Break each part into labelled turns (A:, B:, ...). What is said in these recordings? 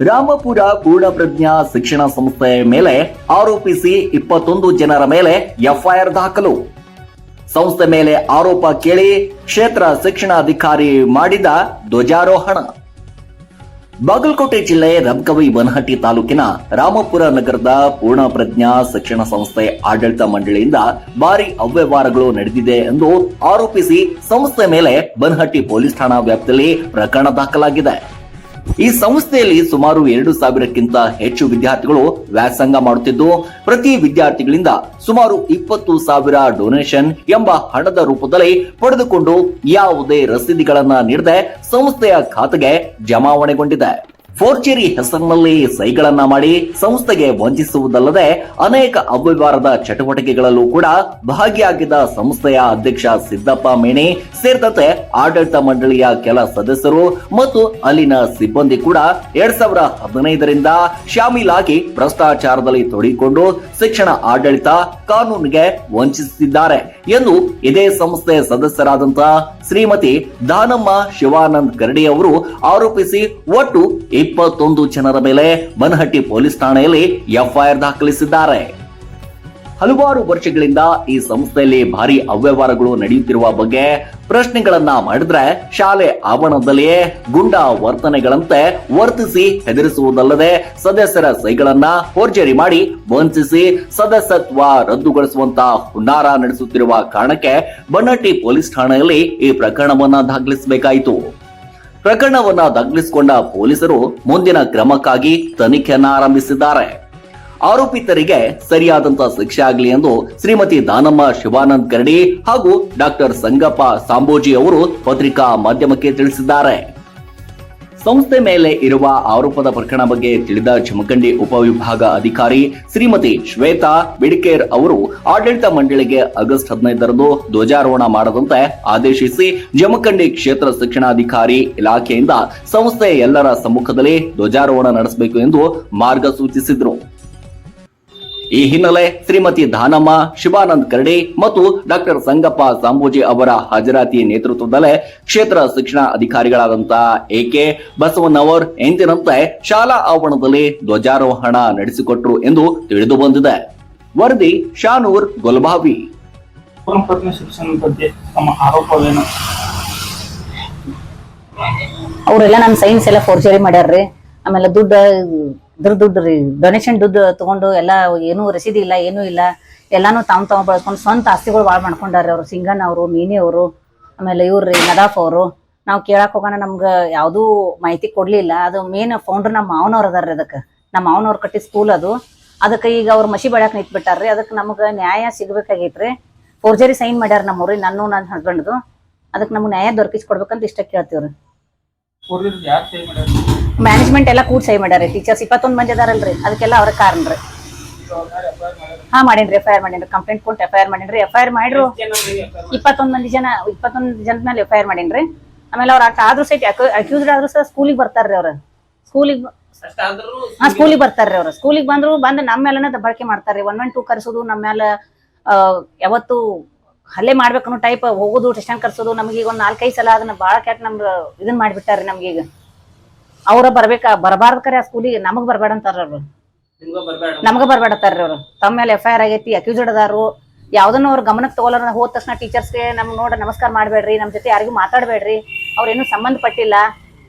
A: ರಾಮಪುರ ಪೂರ್ಣಪ್ರಜ್ಞಾ ಶಿಕ್ಷಣ ಸಂಸ್ಥೆ ಮೇಲೆ ಆರೋಪಿಸಿ 21 ಜನರ ಮೇಲೆ ಎಫ್ಐಆರ್ ದಾಖಲು. ಸಂಸ್ಥೆ ಮೇಲೆ ಆರೋಪ ಕೇಳಿ ಕ್ಷೇತ್ರ ಶಿಕ್ಷಣಾಧಿಕಾರಿ ಮಾಡಿದ ಧ್ವಜಾರೋಹಣ. ಬಾಗಲಕೋಟೆ ಜಿಲ್ಲೆ ರಬಕವಿ ಬನಹಟ್ಟಿ ತಾಲೂಕಿನ ರಾಮಪುರ ನಗರದ ಪೂರ್ಣಪ್ರಜ್ಞಾ ಶಿಕ್ಷಣ ಸಂಸ್ಥೆ ಆಡಳಿತ ಮಂಡಳಿಯಿಂದ ಭಾರಿ ಅವ್ಯವಹಾರಗಳು ನಡೆದಿದೆ ಎಂದು ಆರೋಪಿಸಿ ಸಂಸ್ಥೆ ಮೇಲೆ ಬನಹಟ್ಟಿ ಪೊಲೀಸ್ ಠಾಣಾ ವ್ಯಾಪ್ತಿಯಲ್ಲಿ ಪ್ರಕರಣ ದಾಖಲಾಗಿದೆ. ಈ ಸಂಸ್ಥೆಯಲ್ಲಿ ಸುಮಾರು 2,000ಕ್ಕಿಂತ ಹೆಚ್ಚು ವಿದ್ಯಾರ್ಥಿಗಳು ವ್ಯಾಸಂಗ ಮಾಡುತ್ತಿದ್ದು, ಪ್ರತಿ ವಿದ್ಯಾರ್ಥಿಗಳಿಂದ ಸುಮಾರು 20,000 ಡೊನೇಷನ್ ಎಂಬ ಹಣದ ರೂಪದಲ್ಲಿ ಪಡೆದುಕೊಂಡು ಯಾವುದೇ ರಸೀದಿಗಳನ್ನ ನೀಡದೆ ಸಂಸ್ಥೆಯ ಖಾತೆಗೆ ಜಮಾವಣೆಗೊಂಡಿದೆ. ಫೋರ್ಜರಿ ಹೆಸರಿನಲ್ಲಿ ಸಹಿಗಳನ್ನ ಮಾಡಿ ಸಂಸ್ಥೆಗೆ ವಂಚಿಸುವುದಲ್ಲದೆ ಅನೇಕ ಅವ್ಯವಹಾರದ ಚಟುವಟಿಕೆಗಳಲ್ಲೂ ಕೂಡ ಭಾಗಿಯಾಗಿದ್ದ ಸಂಸ್ಥೆಯ ಅಧ್ಯಕ್ಷ ಸಿದ್ದಪ್ಪ ಮೇಣಿ ಸೇರಿದಂತೆ ಆಡಳಿತ ಮಂಡಳಿಯ ಕೆಲ ಸದಸ್ಯರು ಮತ್ತು ಅಲ್ಲಿನ ಸಿಬ್ಬಂದಿ ಕೂಡ 2015ರಿಂದ ಶಾಮೀಲಾಗಿ ಭ್ರಷ್ಟಾಚಾರದಲ್ಲಿ ತೊಡಗಿಕೊಂಡು ಶಿಕ್ಷಣ ಆಡಳಿತ ಕಾನೂನಿಗೆ ವಂಚಿಸುತ್ತಿದ್ದಾರೆ ಎಂದು ಇದೇ ಸಂಸ್ಥೆ ಸದಸ್ಯರಾದಂತಹ ಶ್ರೀಮತಿ ದಾನಮ್ಮ ಶಿವಾನಂದ್ ಕರಡಿ ಅವರು ಆರೋಪಿಸಿ ಒಟ್ಟು 21 ಜನರ ಮೇಲೆ ಬನಹಟ್ಟಿ ಪೊಲೀಸ್ ಠಾಣೆಯಲ್ಲಿ ಎಫ್ಐಆರ್ ದಾಖಲಿಸಿದ್ದಾರೆ. ಹಲವಾರು ವರ್ಷಗಳಿಂದ ಈ ಸಂಸ್ಥೆಯಲ್ಲಿ ಭಾರಿ ಅವ್ಯವಹಾರಗಳು ನಡೆಯುತ್ತಿರುವ ಬಗ್ಗೆ ಪ್ರಶ್ನೆಗಳನ್ನ ಮಾಡಿದ್ರೆ ಶಾಲೆ ಆವರಣದಲ್ಲಿಯೇ ಗುಂಡಾ ವರ್ತನೆಗಳಂತೆ ವರ್ತಿಸಿ ಹೆದರಿಸುವುದಲ್ಲದೆ ಸದಸ್ಯರ ಸಹಿಗಳನ್ನ ಫೋರ್ಜರಿ ಮಾಡಿ ವಂಚಿಸಿ ಸದಸ್ಯತ್ವ ರದ್ದುಗೊಳಿಸುವಂತಹ ಹುನ್ನಾರ ನಡೆಸುತ್ತಿರುವ ಕಾರಣಕ್ಕೆ ಬನಹಟ್ಟಿ ಪೊಲೀಸ್ ಠಾಣೆಯಲ್ಲಿ ಈ ಪ್ರಕರಣವನ್ನ ದಾಖಲಿಸಬೇಕಾಯಿತು. ಪ್ರಕರಣವನ್ನ ದಾಖಲಿಸಿಕೊಂಡ ಪೊಲೀಸರು ಮುಂದಿನ ಕ್ರಮಕ್ಕಾಗಿ ತನಿಖೆಯನ್ನ ಆರಂಭಿಸಿದ್ದಾರೆ. ಆರೋಪಿತರಿಗೆ ಸರಿಯಾದಂತಹ ಶಿಕ್ಷೆ ಆಗಲಿ ಎಂದು ಶ್ರೀಮತಿ ದಾನಮ್ಮ ಶಿವಾನಂದ್ ಕರಡಿ ಹಾಗೂ ಡಾಕ್ಟರ್ ಸಂಗಪ್ಪ ಸಾಂಬೋಜಿ ಅವರು ಪತ್ರಿಕಾ ಮಾಧ್ಯಮಕ್ಕೆ ತಿಳಿಸಿದ್ದಾರೆ. ಸಂಸ್ಥೆ ಮೇಲೆ ಇರುವ ಆರೋಪದ ಪ್ರಕರಣ ಬಗ್ಗೆ ತಿಳಿದ ಜಮಖಂಡಿ ಉಪವಿಭಾಗ ಅಧಿಕಾರಿ ಶ್ರೀಮತಿ ಶ್ವೇತಾ ಬಿಡಿಕೇರ್ ಅವರು ಆಡಳಿತ ಮಂಡಳಿಗೆ ಆಗಸ್ಟ್ 15ರಂದು ಧ್ವಜಾರೋಹಣ ಮಾಡದಂತೆ ಆದೇಶಿಸಿ ಜಮಖಂಡಿ ಕ್ಷೇತ್ರ ಶಿಕ್ಷಣಾಧಿಕಾರಿ ಇಲಾಖೆಯಿಂದ ಸಂಸ್ಥೆಯ ಎಲ್ಲರ ಸಮ್ಮುಖದಲ್ಲಿ ಧ್ವಜಾರೋಹಣ ನಡೆಸಬೇಕು ಎಂದು ಮಾರ್ಗ ಸೂಚಿಸಿದ್ರು. ಈ ಹಿನ್ನೆಲೆ ಶ್ರೀಮತಿ ದಾನಮ್ಮ ಶಿವಾನಂದ್ ಕರಡಿ ಮತ್ತು ಡಾಕ್ಟರ್ ಸಂಗಪ್ಪ ಸಾಂಬೋಜಿ ಅವರ ಹಾಜರಾತಿ ನೇತೃತ್ವದಲ್ಲೇ ಕ್ಷೇತ್ರ ಶಿಕ್ಷಣ ಅಧಿಕಾರಿಗಳಾದಂತಹ ಎಕೆ ಬಸವಣ್ಣವರ್ ಎಂದಿನಂತೆ ಶಾಲಾ ಆವರಣದಲ್ಲಿ ಧ್ವಜಾರೋಹಣ ನಡೆಸಿಕೊಟ್ರು ಎಂದು ತಿಳಿದು ಬಂದಿದೆ. ವರದಿ ಶಾನೂರ್ ಗೊಲ್ಬಾವಿ.
B: ಶಿಕ್ಷಣ ಬಗ್ಗೆ ತಮ್ಮ ಆರೋಪವೇನು?
C: ಅವರೆಲ್ಲ ನನ್ನ ಸೈನ್ಸ್ ಎಲ್ಲ ಫೋರ್ಜರಿ ಮಾಡ್ಯಾರ್ರಿ. ಆಮೇಲೆ ದುಡ್ಡು ರೀ ಡೊನೇಷನ್ ದುಡ್ಡು ತಗೊಂಡು ಎಲ್ಲ ಏನೂ ರಸೀದಿ ಇಲ್ಲ, ಏನೂ ಇಲ್ಲ, ಎಲ್ಲಾನು ತಾವ್ ಬಳಸ್ಕೊಂಡು ಸ್ವಂತ ಆಸ್ತಿಗಳು ಭಾಳ ಮಾಡ್ಕೊಂಡಾರ್ರಿ ಅವರು. ಸಿಂಗನ್ ಅವರು, ಮೀನಿ ಅವರು, ಆಮೇಲೆ ಇವ್ರಿ ನದಾಫ್ ಅವರು. ನಾವು ಕೇಳಕ್ ಹೋಗೋಣ ನಮ್ಗೆ ಯಾವುದೂ ಮಾಹಿತಿ ಕೊಡ್ಲಿಲ್ಲ. ಅದು ಮೇನ್ ಫೌಂಡರ್ ನಮ್ಮ ಮಾವನವ್ರು ಅದಾರ್ರಿ. ಅದಕ್ಕೆ ನಮ್ಮ ಮಾವನವ್ರು ಕಟ್ಟಿ ಸ್ಕೂಲ್ ಅದು. ಅದಕ್ಕೆ ಈಗ ಅವ್ರು ಮಸಿ ಬೆಳ್ಯಾಕ ನಿಂತ್ಬಿಟ್ಟಾರ್ರಿ. ಅದಕ್ಕೆ ನಮ್ಗೆ ನ್ಯಾಯ ಸಿಗ್ಬೇಕಾಗೈತ್ರಿ. ಫೋರ್ಜರಿ ಸೈನ್ ಮಾಡ್ಯಾರ ನಮ್ಮವ್ರಿ, ನನ್ನ ಹಸ್ಬೆಂಡ್ದು. ಅದಕ್ಕೆ ನಮ್ಗೆ ನ್ಯಾಯ ದೊರಕಿಸ್ಕೊಡ್ಬೇಕಂತ ಇಷ್ಟ ಕೇಳ್ತೀವ್ರಿ. ಮ್ಯಾನೇಜ್ಮೆಂಟ್ ಎಲ್ಲ ಕೂಡ್ ಸಹಿ ಮಾಡ್ಯಾರ. ಟೀಚರ್ಸ್ 21 ಮಂದಿ ಅದಾರಲ್ರಿ, ಅದಕ್ಕೆಲ್ಲ ಅವ್ರ ಕಾರಣ ರೀ. ಹಾ ಮಾಡೇನ್ರಿ, ಎಫ್ಐಆರ್ ಮಾಡೇನ್ರಿ, ಕಂಪ್ಲೇಂಟ್ ಕೊಟ್ಟು ಎಫ್ಐಆರ್ ಮಾಡೇನ್ರಿ. ಎಫ್ಐಆರ್ ಮಾಡ್ರು 21 ಜನದ ಮೇಲೆ ಎಫ್ಐಆರ್ ಮಾಡೇನ್ರಿ. ಆಮೇಲೆ ಅವ್ರ ಆದ್ರೂ ಸಹಿತ ಅಕ್ಯೂಸ್ಡ್ ಆದ್ರೂ ಸಹ ಸ್ಕೂಲಿಗೆ ಬರ್ತಾರ್ರಿ. ಅವ್ರ ಸ್ಕೂಲಿಗೆ ಬರ್ತಾರ್ರಿ. ಅವ್ರ ಸ್ಕೂಲಿಗೆ ಬಂದು ನಮ್ಮ ಮೇಲನ ದಬ್ಬಾಳಿಕೆ ಮಾಡ್ತಾರ್ರಿ. 112 ಕರ್ಸೋದು, ನಮ್ಮ ಮೇಲೆ ಯಾವತ್ತು ಹಲ್ಲೆ ಮಾಡ್ಬೇಕನ್ನೋ ಟೈಪ್ ಹೋಗೋದು, ಸ್ಟೇಷನ್ ಕರ್ಸೋದು. ನಮ್ಗೆ ಈಗ 4-5 ಸಲ ಅದನ್ನ ಬಾಳ ಕ್ಯಾಟ್ ನಮ್ಗೆ ಇದನ್ ಮಾಡ್ಬಿಟ್ಟಾರ್ರಿ. ನಮ್ಗೀಗ ಅವ್ರ ಬರಬಾರ್ದ ಕರೆ ಆ ಸ್ಕೂಲಿಗೆ ನಮಗ್ ಬರ್ಬೇಡ ಅಂತಾರ ಅವ್ರು. ನಮಗ ಬರ್ಬೇಡತ್ತಾರ್ರಿ ಅವ್ರು. ತಮ್ಮ ಮೇಲೆ ಎಫ್ಐಆರ್ ಆಗೈತಿ, ಅಕ್ಯೂಸ್ಡ್ ಅದಾರು. ಯಾವ್ದನ್ನ ಅವ್ರ ಗಮನಕ್ಕೆ ತಗೊಳ್ಳೋರ ಹೋದ ತಕ್ಷಣ ಟೀಚರ್ಸ್ಗೆ ನಮ್ಗೆ ನೋಡ ನಮಸ್ಕಾರ ಮಾಡ್ಬೇಡ್ರಿ, ನಮ್ ಜೊತೆ ಯಾರಿಗೂ ಮಾತಾಡ್ಬೇಡ್ರಿ, ಅವ್ರೇನು ಸಂಬಂಧ ಪಟ್ಟಿಲ್ಲ,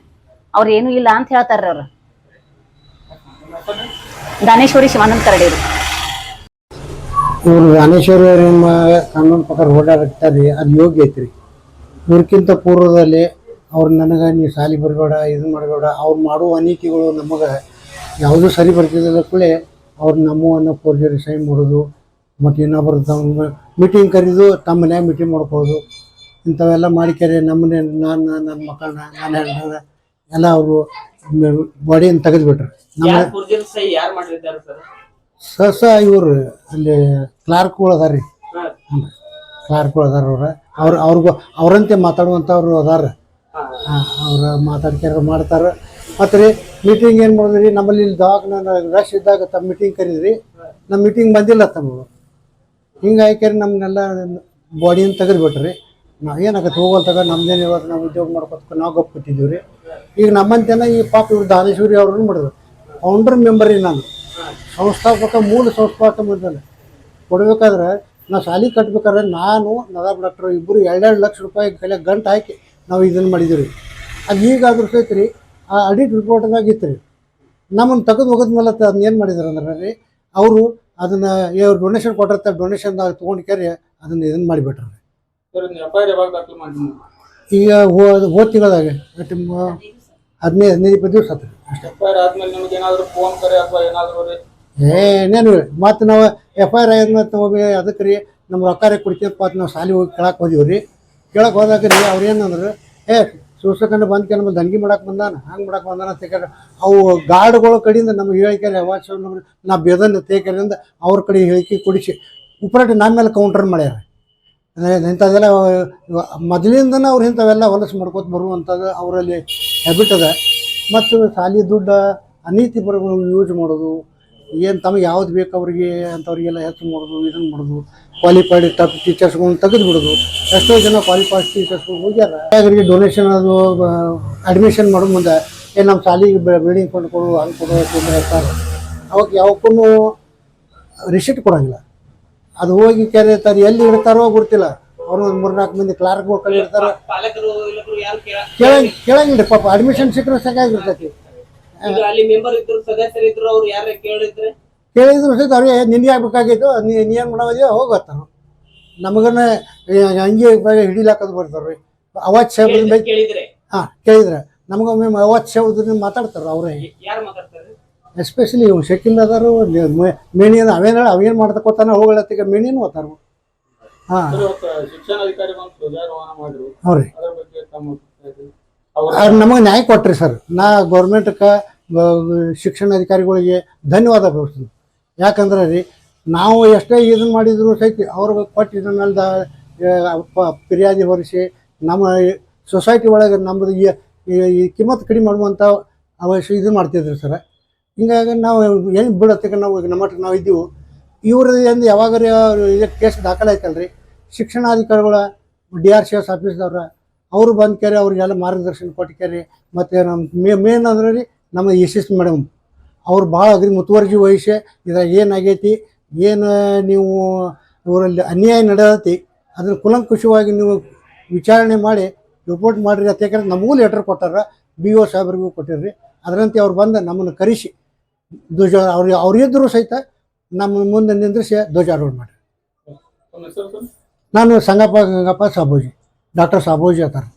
C: ಅವ್ರ ಏನು ಇಲ್ಲ ಅಂತ ಹೇಳ್ತಾರ್ರಿ ಅವ್ರು. ದಾನೇಶ್ವರಿ ಶಿವಾನಂದ್ ಕರಡಿ.
D: ಇವ್ರು ದಾನೇಶ್ವರಿ ಕಾನೂನು ಪ್ರಕಾರ ಓಡಾಡ್ತಾರೆ, ಅದು ಯೋಗ್ಯ ಐತ್ರಿ. ಇವ್ರಕ್ಕಿಂತ ಪೂರ್ವದಲ್ಲಿ ಅವ್ರು ನನಗೆ ನೀವು ಶಾಲೆ ಬರಬೇಡ, ಇದನ್ನ ಮಾಡಬೇಡ, ಅವ್ರು ಮಾಡುವ ಅನೀತಿಗಳು ನಮಗೆ ಯಾವುದೂ ಸರಿ ಬರ್ತಿದ್ದ ಕೂಡಲೇ ಅವ್ರು ನಮ್ಮನ್ನು ಫೋರ್ಜರಿ ಸೈನ್ ಮಾಡೋದು, ಮತ್ತು ಇನ್ನೊಬ್ಬರು ಮೀಟಿಂಗ್ ಕರೆದು ತಮ್ಮ ಮನ್ಯಾಗ ಮೀಟಿಂಗ್ ಮಾಡ್ಕೋದು, ಇಂಥವೆಲ್ಲ ಮಾಡಿಕೆರೆ ನಮ್ಮನ್ನೇ ನನ್ನ ಮಕ್ಕಳನ್ನ ನಾನು ಹೇಳಿದಾಗ ಎಲ್ಲ ಅವರು ಬಾಡಿಯನ್ನು ತೆಗೆದುಬಿಟ್ರು. ಇವರು ಅಲ್ಲಿ ಕ್ಲಾರ್ಕ್ಗಳು ಅದಾರ ರೀ, ಕ್ಲಾರ್ಕ್ಗಳು ಅದಾರ. ಅವ್ರಿಗೂ ಅವರಂತೆ ಮಾತಾಡುವಂಥವ್ರು ಅದಾರ. ಅವ್ರ ಮಾತಾಡ್ಕ್ಯಾರ ಮಾಡ್ತಾರೆ. ಮತ್ತು ರೀ ಮೀಟಿಂಗ್ ಏನು ಮಾಡಿದ್ರಿ, ನಮ್ಮಲ್ಲಿ ದವಾಖಾನೆ ರಶ್ ಇದ್ದಾಗ ತಮ್ಮ ಮೀಟಿಂಗ್ ಕರೀದ್ರಿ, ನಮ್ಮ ಮೀಟಿಂಗ್ ಬಂದಿಲ್ಲ ತಮ್ಮ. ಹಿಂಗಾಯ್ಕೆ ನಮ್ಮನ್ನೆಲ್ಲ ಬಾಡಿಯನ್ನು ತೆಗೆದುಬಿಟ್ರಿ. ನಾವು ಏನಾಗತ್ತೆ ಹೋಗೋಲ್ ತಗ, ನಮ್ದೇನು ಇವತ್ತು ನಾವು ಉದ್ಯೋಗ ಮಾಡ್ಕೊತ ನಾವು ಗಪ್ ಕೂತಿದ್ದೀವಿ ರೀ. ಈಗ ನಮ್ಮಂತೆನ ಈ ಪಾಪ ಇವ್ರು ದಾನೇಶ್ವರಿ ಅವ್ರನ್ನ ಮಾಡಿದ್ರು. ಫೌಂಡರ್ ಮೆಂಬರ್ ರೀ ನಾನು, ಮೂಲ ಸಂಸ್ಥಾಪಕ ಮೆಂಬರ್. ಕೊಡ್ಬೇಕಾದ್ರೆ ನಾವು ಶಾಲೆ ಕಟ್ಬೇಕಾದ್ರೆ ನಾನು ನದಾಬ್ ಡಾಕ್ಟ್ರು ಇಬ್ಬರು 2 ಲಕ್ಷ ರೂಪಾಯಿ ಕೈಲಿ ಗಂಟು ಹಾಕಿ ನಾವು ಇದನ್ನು ಮಾಡಿದ್ದೀವಿ ರೀ. ಅದು ಈಗಾದ್ರೂ ಸಹಿತ ರೀ ಆ ಆಡಿಟ್ ರಿಪೋರ್ಟ್ದಾಗ ಇತ್ತು ರೀ. ನಮ್ಮನ್ನು ತೆಗೆದು ಹೋಗೋದ್ಮೇಲೆ ಅದನ್ನ ಏನು ಮಾಡಿದಾರೆ ಅಂದ್ರೆ ರೀ ಅವರು ಅದನ್ನು ಡೊನೇಷನ್ ಕೊಟ್ಟಿರ್ತಾರೆ, ಡೊನೇಷನ್ದಾಗ ತೊಗೊಂಡು ಕೇರಿ ಅದನ್ನು ಇದನ್ನು ಮಾಡಿಬಿಟ್ರೆ. ಈಗ ಹೋದ ತಿಂಗಳದಾಗ 15-20 ದಿವಸ ಆತ್ರಿ ಅಷ್ಟೇ. ಏನೇನು ಮತ್ತು ನಾವು FIR ಆದ್ಮೇಲೆ ಅದಕ್ಕೆ ರೀ ನಮ್ಮ ರೊಕ್ಕ ಕೊಡ್ತೀವಪ್ಪ ಅಂತ ನಾವು ಶಾಲೆ ಹೋಗಿ ಕೇಳಕ್ಕೆ ಹೋದಿವಿ ರೀ. ಕೇಳಕ್ಕೆ ಹೋದಾಗ ರೀ ಅವ್ರು ಏನಂದ್ರೆ ಸೂಸಕಂಡು ಬಂದ್ಕೆ ನಮ್ಮ ದಂಗಿ ಮಾಡಕ್ಕೆ ಬಂದಾನ, ಹಂಗೆ ಮಾಡಕ್ಕೆ ಬಂದಾನ ಅಂತ ಅವು ಗಾರ್ಡ್ಗಳ ಕಡೆಯಿಂದ ನಮ್ಗೆ ಹೇಳಿಕೆ ಅವಾಜ್ ನಾ ಬೇದನ್ನ ತೇಕರಿಂದ ಅವ್ರ ಕಡೆ ಹೇಳಿಕೆ ಕೊಡಿಸಿ ಉಪರಾಟ ನಮ್ಮ ಮೇಲೆ ಕೌಂಟರ್ ಮಾಡ್ಯಾರ. ಇಂಥದ್ದೆಲ್ಲ ಮೊದಲಿಂದನೇ ಅವ್ರು ಇಂಥವೆಲ್ಲ ಹೊಲಸು ಮಾಡ್ಕೋತ ಬರುವಂಥದ್ದು ಅವರಲ್ಲಿ ಹ್ಯಾಬಿಟ್ ಅದ. ಮತ್ತು ಶಾಲೆ ದುಡ್ಡು ಅನೀತಿ ಬರಗಳು ಯೂಸ್ ಮಾಡೋದು, ಏನು ತಮಗೆ ಯಾವ್ದು ಬೇಕು ಅವ್ರಿಗೆ ಅಂಥವ್ರಿಗೆಲ್ಲ ಹೆಚ್ಚು ಮಾಡೋದು, ಇದನ್ನು ಮಾಡೋದು. ಕ್ವಾಲಿಫೈಡ್ ಟೀಚರ್ಸ್ಗಳನ್ನ ತೆಗೆದು ಬಿಡೋದು. ಎಷ್ಟೋ ಜನ ಕ್ವಾಲಿಫೈಡ್ ಟೀಚರ್ಸ್ಗಳು ಹೋಗ್ಯಾರ. ಅವರಿಗೆ ಡೊನೇಷನ್ ಅದು ಅಡ್ಮಿಷನ್ ಮಾಡೋ ಮುಂದೆ ನಮ್ಮ ಶಾಲೆಗೆ ಬಿಲ್ಡಿಂಗ್ ಫಂಡ್ ಕೊಡು, ಹಂಗೆ ಕೊಡು ತೊಂದರೆ ಇರ್ತಾರೆ. ಅವಾಗ ಯಾವಕ್ಕೂ ರಿಸಿಟ್ ಕೊಡೋಂಗಿಲ್ಲ. ಅದು ಹೋಗಿ ಕೇಳಿರ್ತಾರೆ, ಎಲ್ಲಿ ಇಡ್ತಾರೋ ಗೊತ್ತಿಲ್ಲ. ಅವರು ಒಂದು 3-4 ಮಂದಿ ಕ್ಲಾರ್ಕ್ಗಳು ಕಡೆ ಇರ್ತಾರೆ, ಕೇಳಂಗಿಲ್ಲ ಪಾಪ. ಅಡ್ಮಿಷನ್ ಸಿಕ್ಕರೆ ಸಾಕಾಗಿರ್ತೈತಿ. ಕೇಳಿದ್ರು ಸಹಿತ ಅವ್ರಿಗೆ ನಿನ್ಗೆ ಆಗ್ಬೇಕಾಗಿತ್ತು, ನೀನು ಮಾಡೋದಿಲ್ಲ ಹೋಗ್ತಾರ. ನಮಗನ್ನ ಹಂಗೆ ಹಿಡಿಲಾಕದು ಬರ್ತಾರ್ರಿ. ಅವಾಜ್ ಶಬ್ದ ಕೇಳಿದ್ರೆ ನಮಗೊಮ್ಮೆ ಅವಾಜ್ ಶಬ್ದ ಮಾತಾಡ್ತಾರ ಅವ್ರೆ. ಎಸ್ಪೆಷಲಿ ಇವು ಶಕಿಲ್ ಅದಾರು ಮೇಣಿ ಅವೇನು ಮಾಡ್ತಕೋತಾನೆ ಹೋಗಳತ್ತಿಗೆ ಮೇಣಿನೂ ಓದ್ತಾರ. ಹಾಂ ಹ್ಞೂ ರೀ, ನಮಗೆ ನ್ಯಾಯ ಕೊಟ್ರಿ ಸರ್. ನಾ ಗೌರ್ಮೆಂಟ್ಗೆ ಶಿಕ್ಷಣ ಅಧಿಕಾರಿಗಳಿಗೆ ಧನ್ಯವಾದ ಬಯಸ್ತೀನಿ. ಯಾಕಂದ್ರೆ ರೀ ನಾವು ಎಷ್ಟೇ ಇದನ್ನು ಮಾಡಿದ್ರು ಸಹಿತ ಅವ್ರಿಗೆ ಕೊಟ್ಟಿದ್ದ ಮೇಲೆ ಫಿರ್ಯಾದಿ ಹೊರಿಸಿ ನಮ್ಮ ಸೊಸೈಟಿ ಒಳಗೆ ನಮ್ಮದು ಈ ಕಿಮ್ಮತ್ತು ಕಡಿಮೆ ಮಾಡುವಂಥ ಅವಶ್ಯ ಇದು ಮಾಡ್ತಿದ್ರಿ ಸರ್. ಹಿಂಗಾಗಿ ನಾವು ಏನು ಬಿಡತ್ತೆ ನಾವು ಈಗ ನಮ್ಮ ನಾವು ಇದ್ದೀವಿ. ಇವ್ರದ್ದು ಯಾವಾಗ ಇದಕ್ಕೆ ಕೇಸ್ ದಾಖಲಾಯ್ತಲ್ರಿ, ಶಿಕ್ಷಣಾಧಿಕಾರಿಗಳ DRCS ಆಫೀಸ್ದವ್ರ ಅವರು ಬಂದು ಕೇರಿ ಅವ್ರಿಗೆಲ್ಲ ಮಾರ್ಗದರ್ಶನ ಕೊಟ್ಟಿಕೇರಿ. ಮತ್ತು ನಮ್ಮ ಮೇನ್ ಅಂದ್ರೆ ರೀ ನಮ್ಮ SS ಮೇಡಮ್ ಅವ್ರು ಭಾಳ ಮುತುವರ್ಜಿ ವಹಿಸಿ ಇದ್ರಾಗ ಏನಾಗೈತಿ, ಏನು ನೀವು ಇವರಲ್ಲಿ ಅನ್ಯಾಯ ನಡೆದೈತಿ ಅದನ್ನು ಕುಲಂಕುಷವಾಗಿ ನೀವು ವಿಚಾರಣೆ ಮಾಡಿ ರಿಪೋರ್ಟ್ ಮಾಡಿರಿ ಅಂತ. ಯಾಕಂದ್ರೆ ನಮಗೂ ಲೆಟರ್ ಕೊಟ್ಟಾರ, BO ಸಾಹೇಬ್ರಿಗೂ ಕೊಟ್ಟಿರ್ರಿ. ಅದರಂತೆ ಅವ್ರು ಬಂದು ನಮ್ಮನ್ನು ಕರೆಸಿ ಧ್ವಜ ಅವ್ರಿದ್ದರೂ ಸಹಿತ ನಮ್ಮ ಮುಂದೆ ನಿಂದ್ರಿಸಿ ಧ್ವಜಾರೋಹಣ ಮಾಡಿರಿ. ನಾನು ಸಂಗಪ್ಪ ಗಂಗಪ್ಪ ಸಾಬೋಜಿ, ಡಾಕ್ಟರ್ ಸಾಬೋಜಿ ಅಂತಾರೆ.